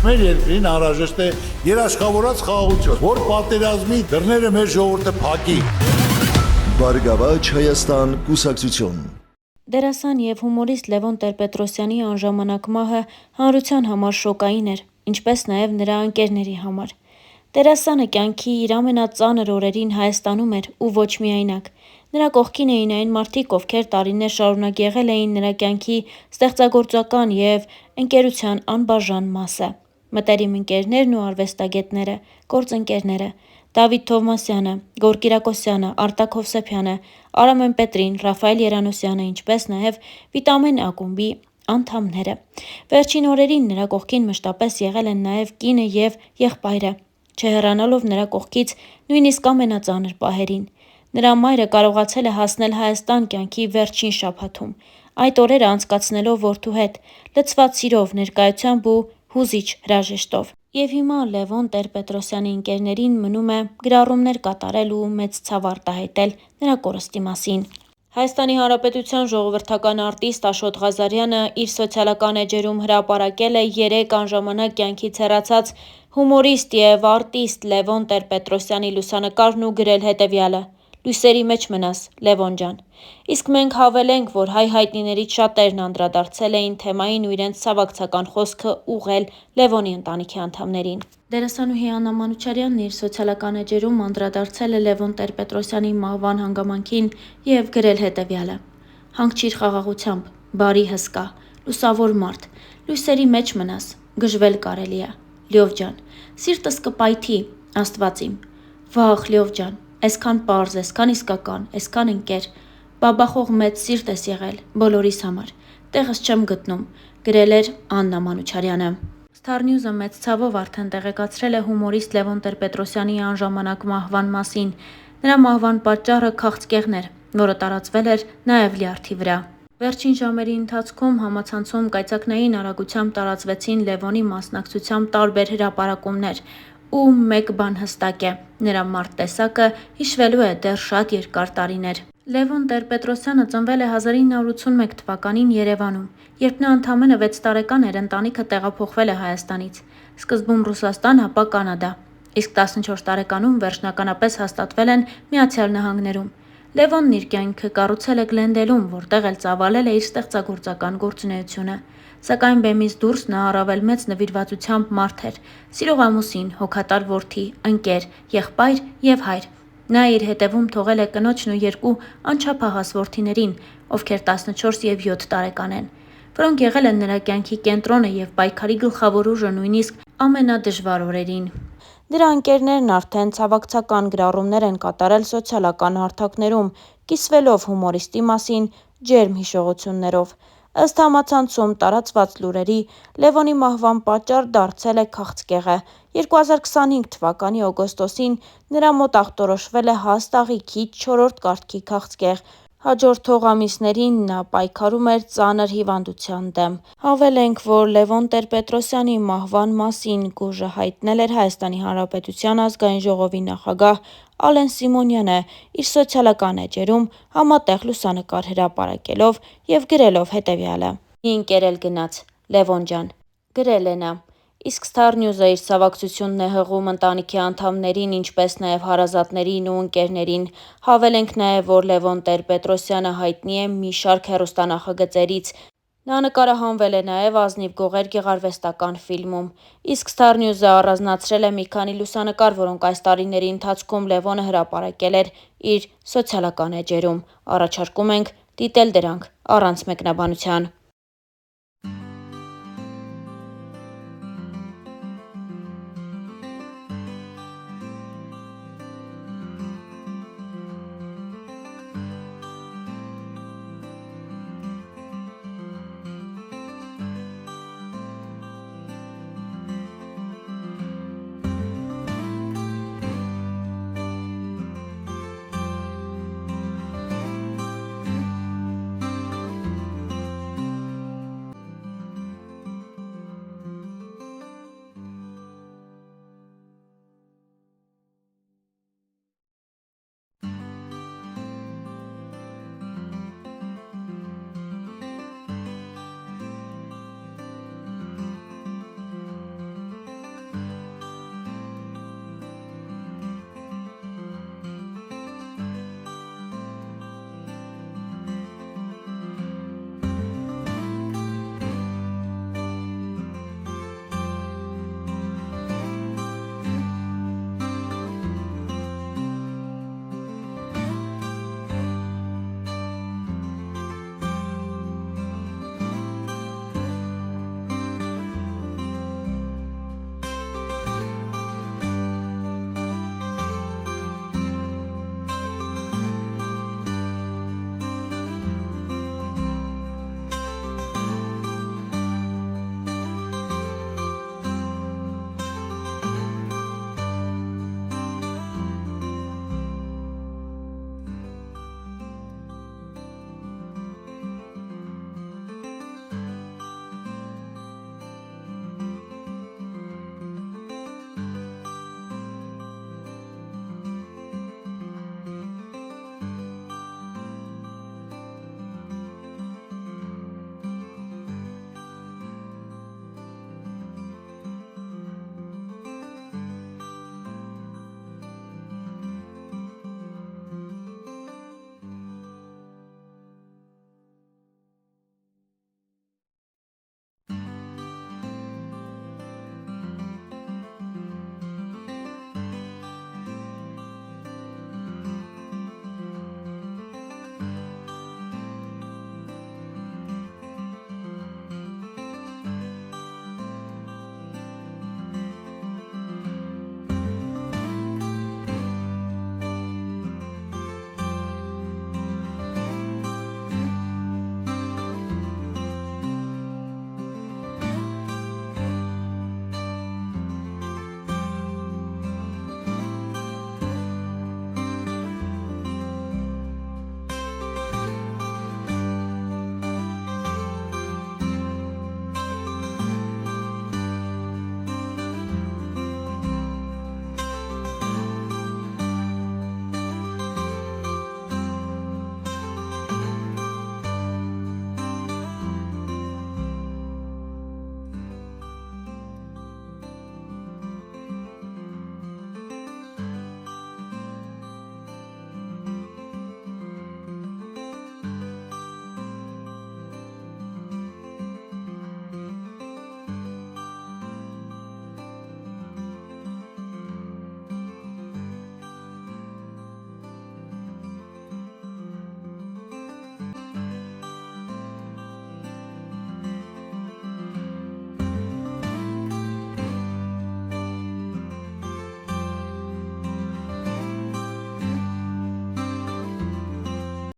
Մեր երկրին անհրաժեշտ է երաշխավորած խաղաղություն, որ պատերազմի դռները մեր ժողովուրդը փակի։ Բարգավաճ Հայաստան կուսակցություն։ Դերասան եւ հումորիստ Լևոն Տեր-Պետրոսյանի անժամանակ մահը հանրության համար շոկային էր, ինչպես նաեւ նրա ընկերների համար։ Դերասանը կյանքի իր ամենածանր օրերին Հայաստանում էր ու ոչ միայնակ։ Նրա կողքին էին այն մարդիկ, ովքեր տարիներ շարունակ եղել էին նրա կյանքի ստեղծագործական եւ ընկերության անբաժան մասը։ Մտերիմ ընկերներն ու արվեստագետները, գործընկերները՝ Դավիթ Թովմասյանը, Գոռ Կիրակոսյանը, Արտակ Հովսեփյանը, Արամեն Պետրին, Ռաֆայել Երանոսյանը, ինչպես նաև Վիտամեն ակումբի անդամները։ Վերջին օրերին նրա կողքին մշտապես եղել են նաև կինը եւ եղբայրը, չհեռանալով նրա կողքից նույնիսկ ամենածանր պահերին։ Նրա մայրը կարողացել է հասնել Հայաստան կյանքի վերջին շաբաթում, այդ օրերը անցկացնելով որդու հետ, լցված սիրով, ներկայությամբ ու հուզիչ հրաժեշտով։ Եվ հիմա Լևոն Տեր-Պետրոսյանի ընկերներին մնում է գրառումներ կատարել ու մեծ ցավ արտահայտել նրա կորստի մասին։ Հայաստանի Հանրապետության ժողովրդական արտիստ Աշոտ Ղազարյանը իր սոցիալական էջերում հրապարակել է 3 անժամանակ կյանքից հեռացած հումորիստ եւ արտիստ Լևոն Տեր-Պետրոսյանի լուսանկարն ու գրել հետեւյալը. «Լույսերի մեջ մնաս, Լևոն ջան»։ Իսկ մենք հավելենք, որ հայ հայտնիներից շատերն անդրադարձել էին թեմային ու իրենց ցավակցական խոսքը ուղղել Լևոնի ընտանիքի անդամներին։ Դերասանուհի Աննա Մանուչարյանն իր սոցիալական էջերում անդրադարձել է Լևոն Տեր-Պետրոսյանի մահվան հանգամանքին եւ գրել հետեւյալը. «Հանգչիր խաղաղությամբ, բարի հսկա, լուսավոր մարդ, լույսերի մեջ մնաս, գժվել կարելի է, Լյով ջան, սիրտս կպայթի, Աստված իմ, վաղ Լյով ջան, այսքան պարզ, այսքան իսկական, այսքան ընկեր, բաբախող մեծ սիրտ ես եղել բոլորիս համար, տեղս չեմ գտնում», գրել էր Աննա Մանուչարյանը։ Star News-ը մեծ ցավով արդեն տեղեկացրել է հումորիստ Լևոն Տեր-Պետրոսյանի անժամանակ մահվան մասին։ Նրա մահվան պատճառը քաղցկեղն էր, որը տարածվել էր նաև լյարդի վրա։ Վերջին ժամերի ընթացքում համացանցում կայծակնային արագությամբ տարածվեցին Լևոնի մասնակցությամբ տարբեր հրապարակումներ, ու մեկ բան հստակ է՝ նրա մարդ տեսակը հիշվելու է դեռ շատ երկար տարիներ։ Լևոն Տեր-Պետրոսյանը ծնվել է 1981 թվականին Երևանում, երբ նա ընդամենը 6 տարեկան էր, ընտանիքը տեղափոխվել է Հայաստանից, սկզբում Ռուսաստան, ապա Կանադա, իսկ 14 տարեկանում վերջնականապես հաստատվել են Միացյալ Նահանգներում։ Լևոնն իր կյանքը կառուցել է Գլենդելում, որտեղ էլ ծավալել է իր ստեղծագործական գործունեությունը։ Սակայն բեմից դուրս նա առավել մեծ նվիրվածությամբ մարդ էր, սիրող ամուսին, հոգատար որդի, ընկեր, եղբայր եւ հայր։ Նա իր հետևում թողել է կնոջն ու 2 անչափահաս որդիներին, ովքեր 14 եւ 7 տարեկան են, որոնք եղել են նրա կյանքի կենտրոնը եւ պայքարի գլխավոր ուժը նույնիսկ ամենադժվար օրերին։ Նրա ընկերներն արդեն ցավակցական գրառումներ են կատարել սոցիալական հարթակներում, կիսվելով հումորիստի մասին ջերմ հիշողություններով։ Ըստ համացանցում տարածված լուրերի, Լևոնի մահվան պատճառ դարձել է քաղցկեղը։ 2025 թվականի օգոստոսին նրա մոտ ախտորոշվել է հաստ աղիքի 4-րդ կարգի քաղցկեղ։ Հաջորդող ամիսներին նա պայքարում էր ծանր հիվանդության դեմ։ Հավելենք, որ Լևոն Տեր-Պետրոսյանի մահվան մասին գոժը հայտնել էր Հայաստանի Հանրապետության ազգային ժողովի նախագահ Ալեն Սիմոնյանը իր սոցիալական էջերում համատեղ լուսանկար հրապարակելով եւ գրելով հետեւյալը. «Մի ընկեր էլ գնաց, Լևոն ջան», գրել է նա։ Իսկ Star News-ը իր ցավակցությունն է հղում ընտանիքի անդամներին, ինչպես նաև հարազատներին ու ընկերներին։ Հավելենք նաև, որ Լևոն Տեր-Պետրոսյանը հայտնի է մի շարք հեռուստանախագծերից։ Նա նկարահանվել է նաև «Ազնիվ գողեր» գեղարվեստական ֆիլմում։ Իսկ Star News-ը առանձնացրել է մի քանի լուսանկար, որոնք այս տարիների ընթացքում Լևոնը հրապարակել էր իր սոցիալական էջերում։ Առաջարկում ենք դիտել դրանք առանց մեկնաբանության։